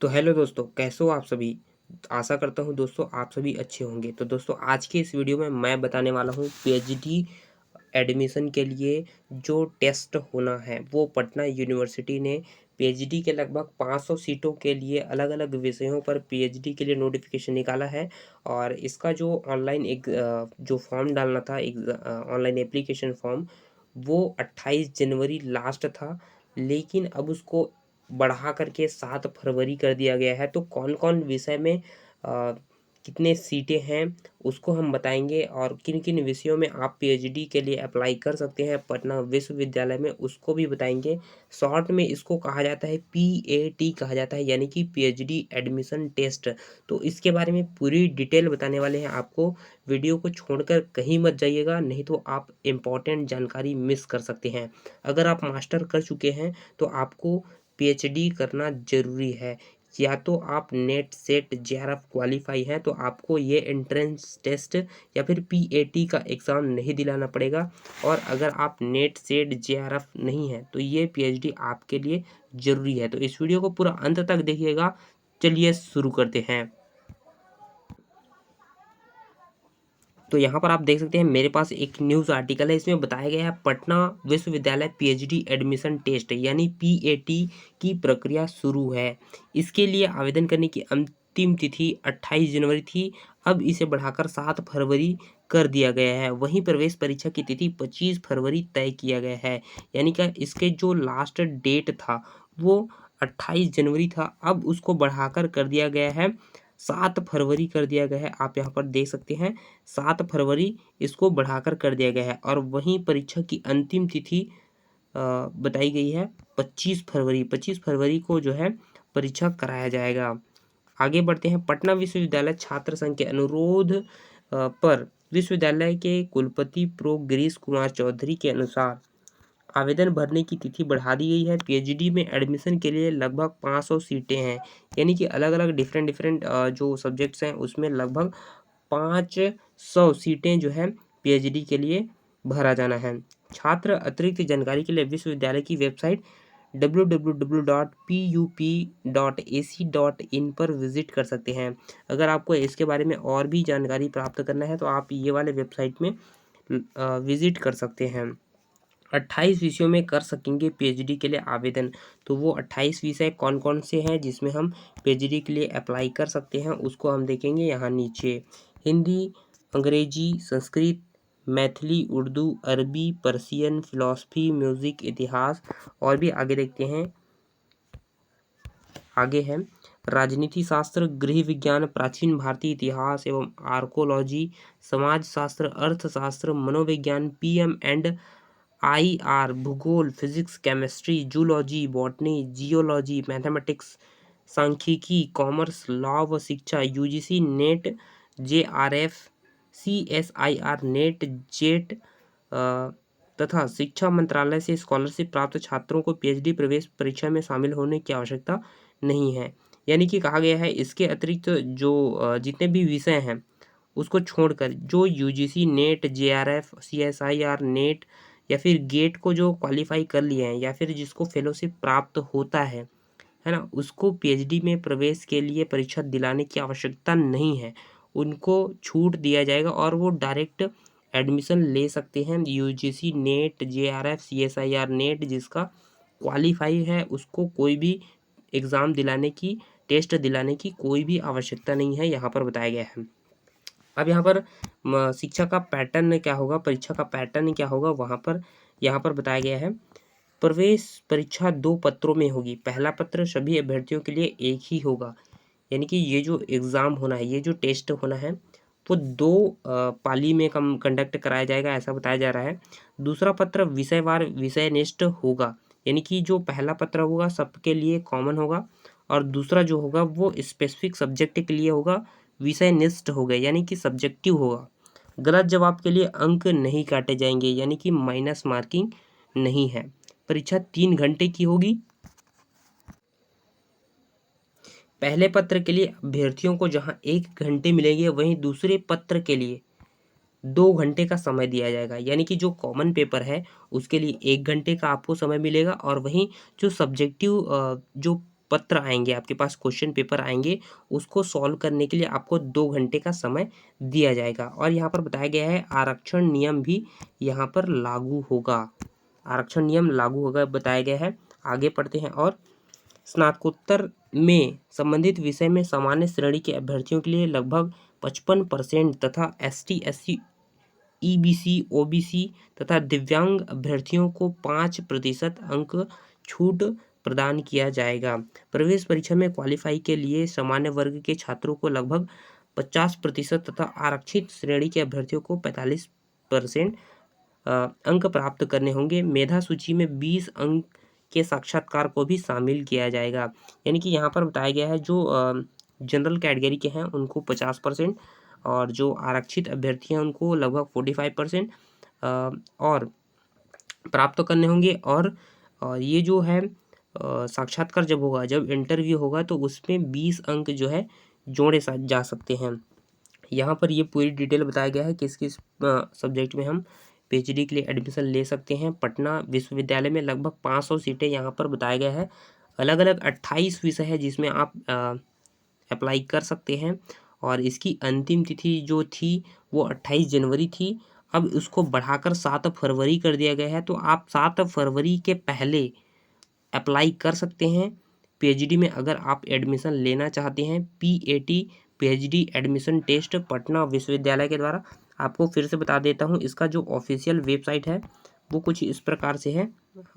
तो हेलो दोस्तों, कैसे हो आप सभी। आशा करता हूँ दोस्तों आप सभी अच्छे होंगे। तो दोस्तों आज के इस वीडियो में मैं बताने वाला हूँ पीएचडी एडमिशन के लिए जो टेस्ट होना है वो पटना यूनिवर्सिटी ने पीएचडी के लगभग 500 सीटों के लिए अलग अलग विषयों पर पीएचडी के लिए नोटिफिकेशन निकाला है। और इसका जो ऑनलाइन एक जो फॉर्म डालना था, एक ऑनलाइन एप्लीकेशन फॉर्म, वो 28 जनवरी लास्ट था। लेकिन अब उसको बढ़ा करके 7 फरवरी कर दिया गया है। तो कौन-कौन विषय में कितने सीटें हैं उसको हम बताएँगे, और किन-किन विषयों में आप पीएचडी के लिए अप्लाई कर सकते हैं पटना विश्वविद्यालय में उसको भी बताएँगे। शॉर्ट में इसको कहा जाता है पीएटी कहा जाता है, यानी कि पीएचडी एडमिशन टेस्ट। तो इसके बारे में पूरी डिटेल बताने वाले हैं आपको। वीडियो को छोड़कर कहीं मत जाइएगा, नहीं तो आप इम्पोर्टेंट जानकारी मिस कर सकते हैं। अगर आप मास्टर कर चुके हैं तो आपको पीएचडी करना ज़रूरी है। या तो आप नेट सेट जेआरएफ क्वालिफाई हैं तो आपको ये एंट्रेंस टेस्ट या फिर पीएटी का एग्ज़ाम नहीं दिलाना पड़ेगा। और अगर आप नेट सेट जेआरएफ नहीं हैं तो ये पीएचडी आपके लिए ज़रूरी है। तो इस वीडियो को पूरा अंत तक देखिएगा। चलिए शुरू करते हैं। तो यहाँ पर आप देख सकते हैं मेरे पास एक न्यूज़ आर्टिकल है, इसमें बताया गया है पटना विश्वविद्यालय पीएचडी एडमिशन टेस्ट यानी पीएटी की प्रक्रिया शुरू है। इसके लिए आवेदन करने की अंतिम तिथि 28 जनवरी थी, अब इसे बढ़ाकर 7 फरवरी कर दिया गया है। वहीं प्रवेश परीक्षा की तिथि 25 फरवरी तय किया गया है। यानी कि इसके जो लास्ट डेट था वो 28 जनवरी था, अब उसको बढ़ाकर कर दिया गया है 7 फरवरी कर दिया गया है। आप यहाँ पर देख सकते हैं 7 फरवरी इसको बढ़ाकर कर दिया गया है। और वहीं परीक्षा की अंतिम तिथि बताई गई है 25 फरवरी। 25 फरवरी को जो है परीक्षा कराया जाएगा। आगे बढ़ते हैं। पटना विश्वविद्यालय छात्र संघ के अनुरोध पर विश्वविद्यालय के कुलपति प्रो गिरीश कुमार चौधरी के अनुसार आवेदन भरने की तिथि बढ़ा दी गई है। पीएचडी में एडमिशन के लिए लगभग 500 सीटें हैं, यानी कि अलग-अलग डिफरेंट जो सब्जेक्ट्स हैं उसमें लगभग 500 सीटें जो है पीएचडी के लिए भरा जाना है। छात्र अतिरिक्त जानकारी के लिए विश्वविद्यालय की वेबसाइट www.pup.ac.in पर विजिट कर सकते हैं। अगर आपको इसके बारे में और भी जानकारी प्राप्त करना है तो आप ये वाले वेबसाइट में विजिट कर सकते हैं। 28 विषयों में कर सकेंगे पीएचडी के लिए आवेदन। तो वो 28 विषय कौन कौन से हैं जिसमें हम पीएचडी के लिए अप्लाई कर सकते हैं उसको हम देखेंगे यहाँ नीचे। हिंदी, अंग्रेजी, संस्कृत, मैथिली, उर्दू, अरबी, पर्शियन, फिलॉसफी, म्यूज़िक, इतिहास, और भी आगे देखते हैं। आगे है राजनीति शास्त्र, गृह विज्ञान, प्राचीन भारतीय इतिहास एवं आर्कोलॉजी, समाज शास्त्र, अर्थशास्त्र, मनोविज्ञान, पीएम एंड आईआर, भूगोल, physics, chemistry, zoology, botany, geology, mathematics, सांख्यिकी, कॉमर्स, लॉ व शिक्षा, UGC net, JRF, CSIR net, jet तथा शिक्षा मंत्रालय से स्कॉलरशिप प्राप्त छात्रों को पीएचडी प्रवेश परीक्षा में शामिल होने की आवश्यकता नहीं है। यानी कि कहा गया है इसके अतिरिक्त जो जितने भी विषय हैं उसको छोड़कर जो UGC net, JRF, CSIR net या फिर गेट को जो क्वालिफाई कर लिए हैं या फिर जिसको फेलोशिप प्राप्त होता है ना, उसको पीएचडी में प्रवेश के लिए परीक्षा दिलाने की आवश्यकता नहीं है। उनको छूट दिया जाएगा और वो डायरेक्ट एडमिशन ले सकते हैं। UGC net, JRF, CSIR net जिसका क्वालिफाई है उसको कोई भी एग्ज़ाम दिलाने की, टेस्ट दिलाने की कोई भी आवश्यकता नहीं है, यहाँ पर बताया गया है। अब यहाँ पर शिक्षा का पैटर्न क्या होगा, परीक्षा का पैटर्न क्या होगा, वहाँ पर यहाँ पर बताया गया है। प्रवेश परीक्षा 2 पत्रों में होगी। पहला पत्र सभी अभ्यर्थियों के लिए एक ही होगा, यानी कि ये जो एग्ज़ाम होना है, ये जो टेस्ट होना है वो 2 पाली में कंडक्ट कराया जाएगा, ऐसा बताया जा रहा है। दूसरा पत्र विषयवार विषयनिष्ठ होगा, यानी कि जो पहला पत्र होगा सबके लिए कॉमन होगा और दूसरा जो होगा वो स्पेसिफिक सब्जेक्ट के लिए होगा, विषयनिष्ठ होगा यानी कि सब्जेक्टिव होगा। गलत जवाब के लिए अंक नहीं काटे जाएंगे, यानी कि माइनस मार्किंग नहीं है। परीक्षा 3 घंटे की होगी। पहले पत्र के लिए अभ्यर्थियों को जहां 1 घंटे मिलेंगे वहीं दूसरे पत्र के लिए 2 घंटे का समय दिया जाएगा, यानी कि जो कॉमन पेपर है उसके लिए 1 घंटे का आपको समय मिलेगा और वहीं जो सब्जेक्टिव जो पत्र आएंगे, आपके पास क्वेश्चन पेपर आएंगे, उसको सॉल्व करने के लिए आपको 2 घंटे का समय दिया जाएगा। और यहाँ पर बताया गया है आरक्षण नियम भी यहाँ पर लागू होगा, आरक्षण नियम लागू होगा बताया गया है। आगे पढ़ते हैं। और स्नातकोत्तर में संबंधित विषय में सामान्य श्रेणी के अभ्यर्थियों के लिए लगभग 55% तथा ST SC EBC OBC तथा दिव्यांग अभ्यर्थियों को 5% अंक छूट प्रदान किया जाएगा। प्रवेश परीक्षा में क्वालिफाई के लिए सामान्य वर्ग के छात्रों को लगभग 50% तथा आरक्षित श्रेणी के अभ्यर्थियों को 45% अंक प्राप्त करने होंगे। मेधा सूची में 20 अंक के साक्षात्कार को भी शामिल किया जाएगा। यानी कि यहाँ पर बताया गया है जो जनरल कैटेगरी के हैं उनको 50% और जो आरक्षित अभ्यर्थी हैं उनको लगभग 45% और प्राप्त करने होंगे। और ये जो है साक्षात्कार जब होगा, जब इंटरव्यू होगा तो उसमें 20 अंक जो है जोड़े जा सकते हैं। यहाँ पर ये पूरी डिटेल बताया गया है किस किस सब्जेक्ट में हम PhD के लिए एडमिशन ले सकते हैं। पटना विश्वविद्यालय में लगभग 500 सीटें यहाँ पर बताया गया है। अलग अलग 28 विषय है जिसमें आप अप्लाई कर सकते हैं और इसकी अंतिम तिथि जो थी वो 28 जनवरी थी। अब उसको बढ़ाकर 7 फरवरी कर दिया गया है, तो आप 7 फरवरी के पहले अप्लाई कर सकते हैं PhD में अगर आप एडमिशन लेना चाहते हैं। PAT PhD admission test Patna विश्वविद्यालय के द्वारा। आपको फिर से बता देता हूँ, इसका जो ऑफिशियल वेबसाइट है वो कुछ इस प्रकार से है,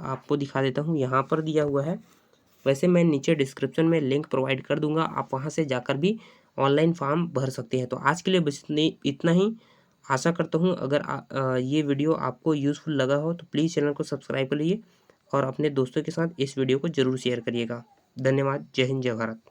आपको दिखा देता हूँ, यहाँ पर दिया हुआ है। वैसे मैं नीचे डिस्क्रिप्शन में लिंक प्रोवाइड कर दूंगा, आप वहाँ से जाकर भी ऑनलाइन फॉर्म भर सकते हैं। तो आज के लिए बस इतना ही। आशा करता हूँ अगर ये वीडियो आपको यूज़फुल लगा हो तो प्लीज़ चैनल को सब्सक्राइब कर लीजिए और अपने दोस्तों के साथ इस वीडियो को ज़रूर शेयर करिएगा। धन्यवाद। जय हिंद, जय भारत।